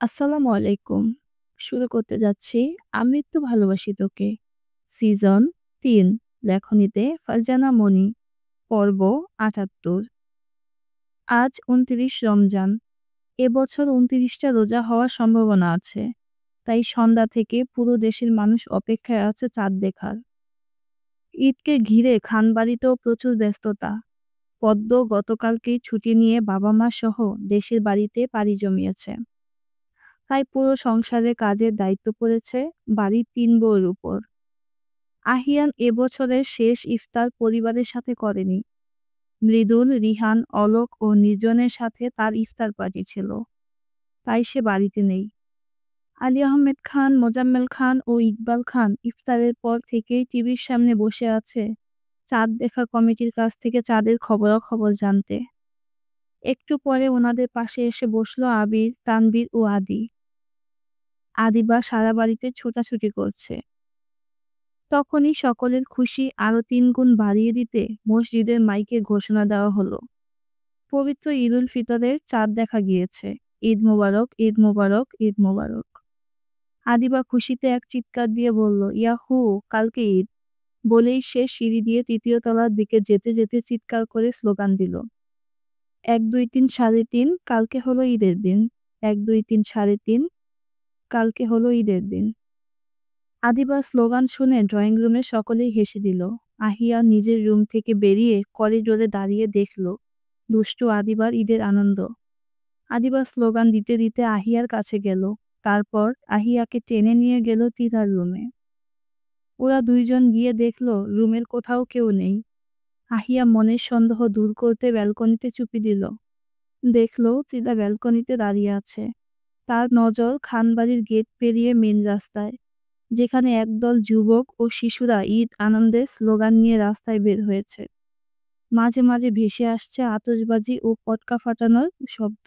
আসসালামু আলাইকুম। শুরু করতে যাচ্ছি আমি একটু ভালোবাসি তোকে। সিজন ৩ লেখনীতে ফারজানা মনি। পর্ব ৭৮। আজ ২৯ রমজান। এবছর ২৯টা রোজা হওয়ার সম্ভাবনা আছে। তাই সন্ধ্যা থেকে পুরো দেশের মানুষ অপেক্ষায় আছে চাঁদ দেখার। ঈদকে ঘিরে খানবাড়িতেও প্রচুর ব্যস্ততা। পদ্ম গতকালকেই ছুটি নিয়ে বাবা-মা সহ দেশের বাড়িতে পাড়ি জমিয়েছে। তাই পুরো সংসারের কাজের দায়িত্ব পড়েছে বাড়ির ৩ বউয়ের উপর। আহিয়ান এবছরের শেষ ইফতার পরিবারের সাথে করেনি। মৃদুল, রিহান, অলোক ও নির্জনের সাথে তার ইফতার পার্টি ছিল। তাই সে বাড়িতে নেই। আলী আহমেদ খান, মোজাম্মেল খান ও ইকবাল খান ইফতারের পর থেকেই টিভির সামনে বসে আছে চাঁদ দেখা কমিটির কাছ থেকে চাঁদের খবরাখবর জানতে। একটু পরে ওনাদের পাশে এসে বসল আবির, তানভীর ও আদি। আদিবা সারা বাড়িতে ছোটাছুটি করছে। তখনই সকলের খুশি আরো ৩ গুণ বাড়িয়ে দিতে মসজিদের মাইকে ঘোষণা দেওয়া হলো, পবিত্র ঈদুল ফিতরের চাঁদ দেখা গিয়েছে। ঈদ মোবারক, ঈদ মোবারক, ঈদ মোবারক। আদিবা খুশিতে এক চিৎকার দিয়ে বলল, ইয়াহু, কালকে ঈদ। বলেই সে সিঁড়ি দিয়ে ৩য় তলার দিকে যেতে যেতে চিৎকার করে স্লোগান দিল, ১ ২ ৩ সাড়ে ৩, কালকে হলো ঈদের দিন। ১ ২ ৩ সাড়ে ৩, কালকে হলো ঈদের দিন। আদিবার স্লোগান শুনে ড্রয়িং রুমে সকলেই হেসে দিল। আহিয়া নিজের রুম থেকে বেরিয়ে করিডোরে দাঁড়িয়ে দেখল দুষ্টু আদিবার ঈদের আনন্দ। আদিবা স্লোগান দিতে দিতে আহিয়ার কাছে গেল। তারপর আহিয়াকে টেনে নিয়ে গেল তিধার রুমে। ওরা দুইজন গিয়ে দেখল রুমের কোথাও কেউ নেই। আহিয়া মনের সন্দেহ দূর করতে ব্যালকনিতে চুপি দিল। দেখল তিধা ব্যালকনিতে দাঁড়িয়ে আছে। তার নজর খানবাড়ির গেট পেরিয়ে মেন রাস্তায়, যেখানে একদল যুবক ও শিশুরা ঈদ আনন্দের স্লোগান নিয়ে রাস্তায় বের হয়েছে। মাঝে মাঝে ভেসে আসছে আতশবাজি ও পটকা ফাটানোর শব্দ।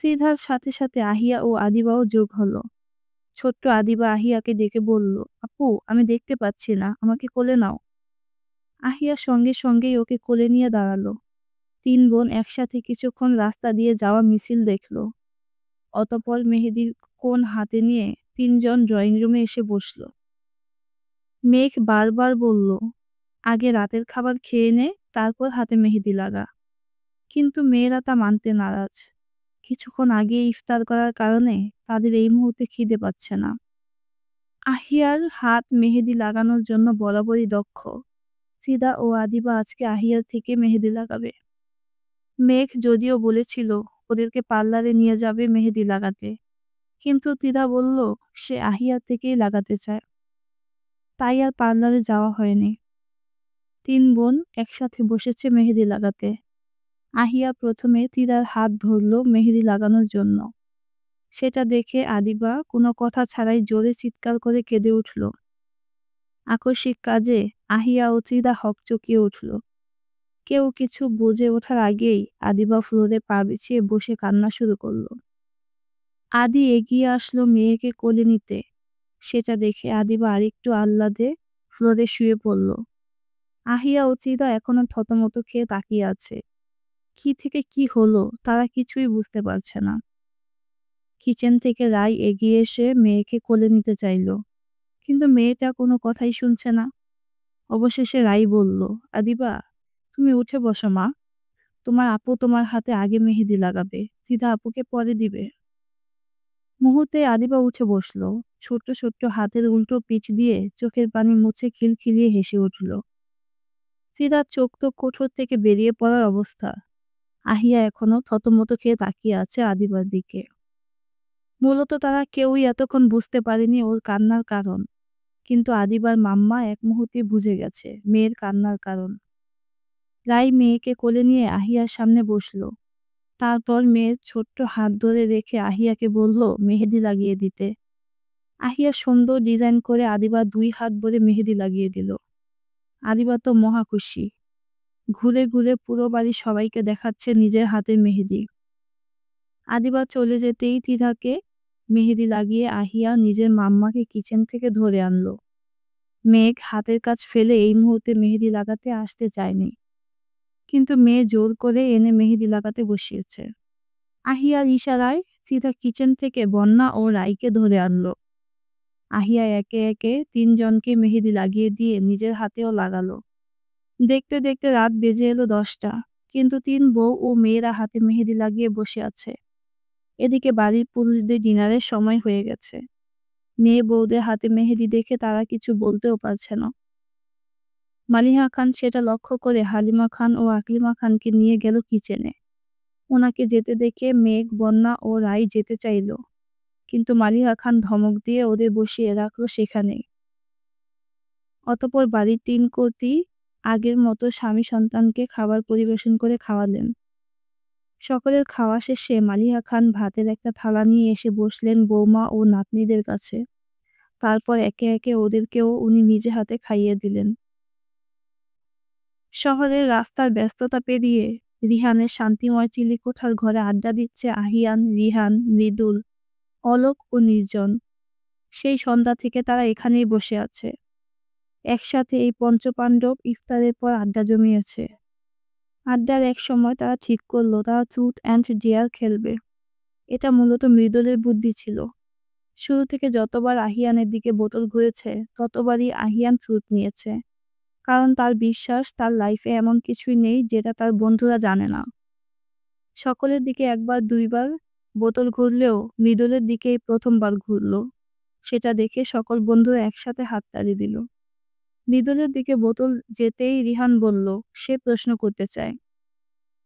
সিধার সাথে সাথে আহিয়া ও আদিবাও যোগ হলো। ছোট্ট আদিবা আহিয়াকে ডেকে বলল, আপু, আমি দেখতে পাচ্ছি না, আমাকে কোলে নাও। আহিয়া সঙ্গে সঙ্গেই ওকে কোলে নিয়ে দাঁড়ালো। ৩ বোন একসাথে কিছুক্ষণ রাস্তা দিয়ে যাওয়া মিছিল দেখল। অতঃপর মেহেদির কোণ হাতে নিয়ে ৩ জন ড্রয়িং রুমে এসে বসল। মেঘ বারবার বলল, আগে রাতের খাবার খেয়ে নে, তারপর হাতে মেহেদি লাগা। কিন্তু মেয়েরা তা মানতে নারাজ। কিছুক্ষণ আগে ইফতার করার কারণে তাদের এই মুহূর্তে খিদে পাচ্ছে না। আহিয়ার হাত মেহেদি লাগানোর জন্য বরাবরই দক্ষ। সিদা ও আদিবা আজকে আহিয়ার থেকে মেহেদি লাগাবে। মেঘ যদিও বলেছিল ওদেরকে পার্লারে নিয়ে যাবে মেহেদি লাগাতে, কিন্তু তিদা বলল সে আহিয়ার থেকেই লাগাতে চায়। তাই আর পার্লারে যাওয়া হয়নি। ৩ বোন একসাথে বসেছে মেহেদি লাগাতে। আহিয়া প্রথমে তিদার হাত ধরল মেহেদি লাগানোর জন্য। সেটা দেখে আদিবা কোনো কথা ছাড়াই জোরে চিৎকার করে কেঁদে উঠল। আকস্মিক কাজে আহিয়া ও তিদা হকচকিয়ে উঠল। কেউ কিছু বুঝে ওঠার আগেই আদিবা ফ্লোরে পা বিছিয়ে বসে কান্না শুরু করল। আদি এগিয়ে আসলো মেয়েকে কোলে নিতে। সেটা দেখে আদিবা আরেকটু আহ্লাদে ফ্লোরে শুয়ে পড়ল। আহিয়া ও চিদা এখনো থতমত খেয়ে তাকিয়ে আছে। কি থেকে কি হলো তারা কিছুই বুঝতে পারছে না। কিচেন থেকে রাই এগিয়ে এসে মেয়েকে কোলে নিতে চাইল, কিন্তু মেয়েটা কোনো কথাই শুনছে না। অবশেষে রাই বলল, আদিবা, তুমি উঠে বসো মা। তোমার আপু তোমার হাতে আগে মেহেদি লাগাবে, চিদা আপুকে পরে দিবে। মুহূর্তে আদিবা উঠে বসলো। ছোট্ট ছোট্ট হাতের উল্টো পিঠ দিয়ে চোখের পানি মুছে খিলখিলিয়ে হেসে উঠল। চিদার চোখ তো কোঠর থেকে বেরিয়ে পড়ার অবস্থা। আহিয়া এখনো থতমত খেয়ে তাকিয়ে আছে আদিবার দিকে। মূলত তারা কেউই এতক্ষণ বুঝতে পারেনি ওর কান্নার কারণ, কিন্তু আদিবার মাম্মা এক মুহূর্তে বুঝে গেছে মেয়ের কান্নার কারণ। রাই মেয়েকে কোলে নিয়ে আহিয়ার সামনে বসলো। তারপর মেয়ের ছোট্ট হাত ধরে রেখে আহিয়াকে বলল মেহেদি লাগিয়ে দিতে। আহিয়া সুন্দর ডিজাইন করে আদিবা ২ হাত ভরে মেহেদি লাগিয়ে দিল। আদিবা তো মহা খুশি। ঘুরে ঘুরে পুরো বাড়ির সবাইকে দেখাচ্ছে নিজের হাতের মেহেদি। আদিবা চলে যেতেই তিধাকে মেহেদি লাগিয়ে আহিয়া নিজের মাম্মাকে কিচেন থেকে ধরে আনলো। মেঘ হাতের কাজ ফেলে এই মুহূর্তে মেহেদি লাগাতে আসতে চায়নি, কিন্তু মেয়ে জোর করে এনে মেহেদি লাগাতে বসিয়েছে। আহিয়ার ইশারায় সিধা কিচেন থেকে বন্যা ও রাইকে ধরে আনলো। আহিয়া একে একে তিনজনকে মেহেদি লাগিয়ে দিয়ে নিজের হাতেও লাগালো। দেখতে দেখতে রাত বেজে এলো 10টা, কিন্তু তিন বউ ও মেয়েরা হাতে মেহেদি লাগিয়ে বসে আছে। এদিকে বাড়ির পুরুষদের ডিনারের সময় হয়ে গেছে। মেয়ে বউদের হাতে মেহেদি দেখে তারা কিছু বলতেও পারছে না। মালিহা খান সেটা লক্ষ্য করে হালিমা খান ও আকলিমা খানকে নিয়ে গেল কিচেনে। ওনাকে যেতে দেখে মেঘ, বন্যা ও রাই যেতে চাইল, কিন্তু মালিহা খান ধমক দিয়ে ওদের বসিয়ে রাখলো সেখানেই। অতঃপর বাড়ির 3 কর্ত্রী আগের মতো স্বামী সন্তানকে খাবার পরিবেশন করে খাওয়ালেন। সকলের খাওয়া শেষে মালিহা খান ভাতের একটা থালা নিয়ে এসে বসলেন বৌমা ও নাতনিদের কাছে। তারপর একে একে ওদেরকেও উনি নিজে হাতে খাইয়ে দিলেন। শহরের রাস্তার ব্যস্ততা পেরিয়ে রিহানের শান্তিময় চিলেকোঠার ঘরে আড্ডা দিচ্ছে আহিয়ান, রিহান, মৃদুল, অলোক ও নির্জন। সেই সন্ধ্যা থেকে তারা এখানেই বসে আছে। একসাথে এই পঞ্চপাণ্ডব ইফতারের পর আড্ডা জমিয়েছে। আড্ডার এক সময় তারা ঠিক করলো তারা ট্রুথ অ্যান্ড ডেয়ার খেলবে। এটা মূলত মৃদুলের বুদ্ধি ছিল। শুরু থেকে যতবার আহিয়ানের দিকে বোতল ঘুরেছে ততবারই আহিয়ান ট্রুথ নিয়েছে, কারণ তার বিশ্বাস তার লাইফে এমন কিছুই নেই যেটা তার বন্ধুরা জানে না। সকলের দিকে একবার দুইবার বোতল ঘুরলেও মৃদুলের দিকেই প্রথমবার ঘুরলো। সেটা দেখে সকল বন্ধুরা একসাথে হাততালি দিল। মৃদুলের দিকে বোতল যেতেই রিহান বলল সে প্রশ্ন করতে চায়।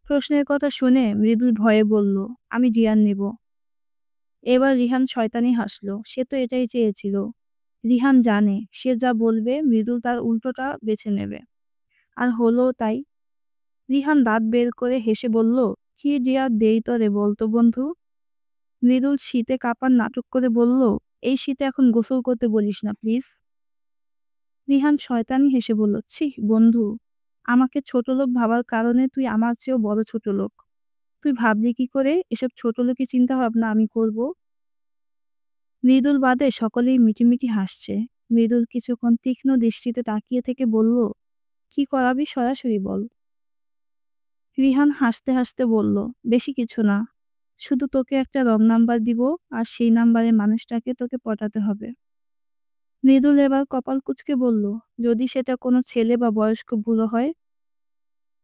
প্রশ্নের কথা শুনে মৃদুল ভয়ে বলল, আমি জিয়ান নিব। এবার রিহান শয়তানি হাসল, সে তো এটাই চেয়েছিল। রিহান জানে সে যা বলবে মৃদুল তার উল্টোটা বেছে নেবে, আর হলো তাই। রিহান দাঁত বের করে হেসে বলল, কি জিয়া দেই তরে বলতো বন্ধু। মৃদুল শীতে কাঁপার নাটক করে বলল, এই শীতে এখন গোসল করতে বলিস না প্লিজ। রিহান শয়তানি হেসে বলল, ছিঃ বন্ধু, আমাকে ছোটলোক ভাবার কারণে তুই আমার চেয়েও বড় ছোটলোক। তুই ভাবলি কি করে এসব ছোটলোকি চিন্তা ভাবনা আমি করব? মৃদুল বাদে সকলেই মিটিমিটি হাসছে। মৃদুল কিছুক্ষণ তীক্ষ্ণ দৃষ্টিতে তাকিয়ে থেকে বলল, কি করাবি সরাসরি বল। রিহান হাসতে হাসতে বলল, বেশি কিছু না, শুধু তোকে একটা রং নাম্বার দিব, আর সেই নাম্বারের মানুষটাকে তোকে পটাতে হবে। মৃদুল এবার কপাল কুঁচকে বলল, যদি সেটা কোনো ছেলে বা বয়স্ক বুড়ো হয়।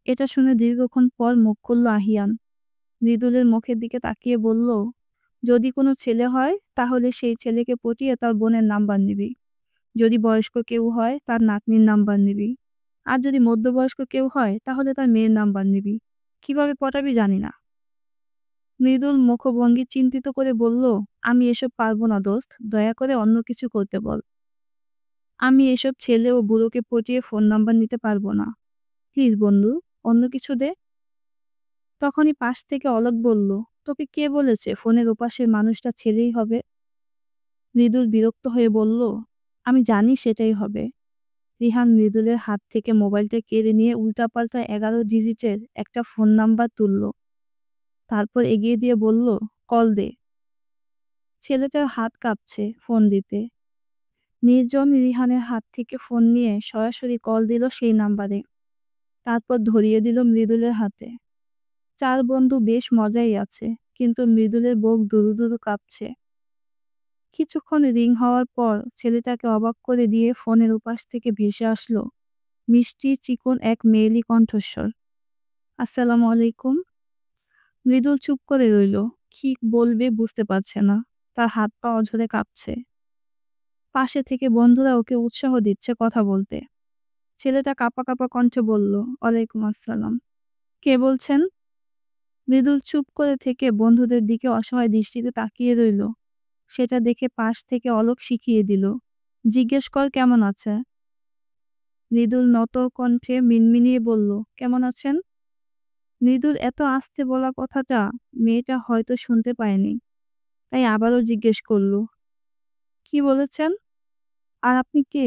এটা শুনে দীর্ঘক্ষণ পর মুখ খুলল আহিয়ান। মৃদুলের মুখের দিকে তাকিয়ে বলল, যদি কোনো ছেলে হয় তাহলে সেই ছেলেকে পটিয়ে তার বোনের নাম্বার নিবি। যদি বয়স্ক কেউ হয় তার নাতনির নাম্বার নিবি। আর যদি মধ্যবয়স্ক কেউ হয় তাহলে তার মেয়ের নাম্বার নিবি। কিভাবে পটাবি জানি না। মৃদুল মুখভঙ্গি চিন্তিত করে বলল, আমি এসব পারবো না দোস্ত, দয়া করে অন্য কিছু করতে বল। আমি এসব ছেলে ও বুড়োকে পটিয়ে ফোন নাম্বার নিতে পারবো না। প্লিজ বন্ধু, অন্য কিছু দে। তখনই পাশ থেকে অলোক বলল, তোকে কে বলেছে ফোনের ওপাশের মানুষটা ছেলেই হবে? মৃদুল বিরক্ত হয়ে বলল, আমি জানি সেটাই হবে। রিহান মৃদুলের হাত থেকে মোবাইলটা কেড়ে নিয়ে উল্টাপাল্টা 11 ডিজিটের একটা ফোন নাম্বার তুলল। তারপর এগিয়ে দিয়ে বলল, কল দে। ছেলেটার হাত কাঁপছে ফোন দিতে। নির্জন রিহানের হাত থেকে ফোন নিয়ে সরাসরি কল দিল সেই নাম্বারে। তারপর ধরিয়ে দিল মৃদুলের হাতে। 4 বন্ধু বেশ মজাই আছে, কিন্তু মৃদুলের বুক দুরু দুরু কাঁপছে। কিছুক্ষণ রিং হওয়ার পর ছেলেটাকে অবাক করে দিয়ে ফোনের ওপাশ থেকে ভেসে আসলো মিষ্টি চিকন এক মেয়েলি কণ্ঠস্বর। আসসালামু আলাইকুম। মৃদুল চুপ করে রইল, কি বলবে বুঝতে পারছে না। তার হাত পা অঝরে কাঁপছে। পাশে থেকে বন্ধুরা ওকে উৎসাহ দিচ্ছে কথা বলতে। ছেলেটা কাঁপা কাঁপা কণ্ঠে বলল, ওয়ালাইকুম আসসালাম। কে বলছেন? মৃদুল চুপ করে থেকে বন্ধুদের দিকে অসহায় দৃষ্টিতে তাকিয়ে রইল। সেটা দেখে পাশ থেকে অলোক শিখিয়ে দিল, জিজ্ঞেস কর কেমন আছে। মৃদুল নত কণ্ঠে মিনমিনিয়ে বলল, কেমন আছেন। মৃদুল এত আস্তে বলা কথাটা মেয়েটা হয়তো শুনতে পায়নি, তাই আবারও জিজ্ঞেস করল, কি বলেছেন? আর আপনি কে?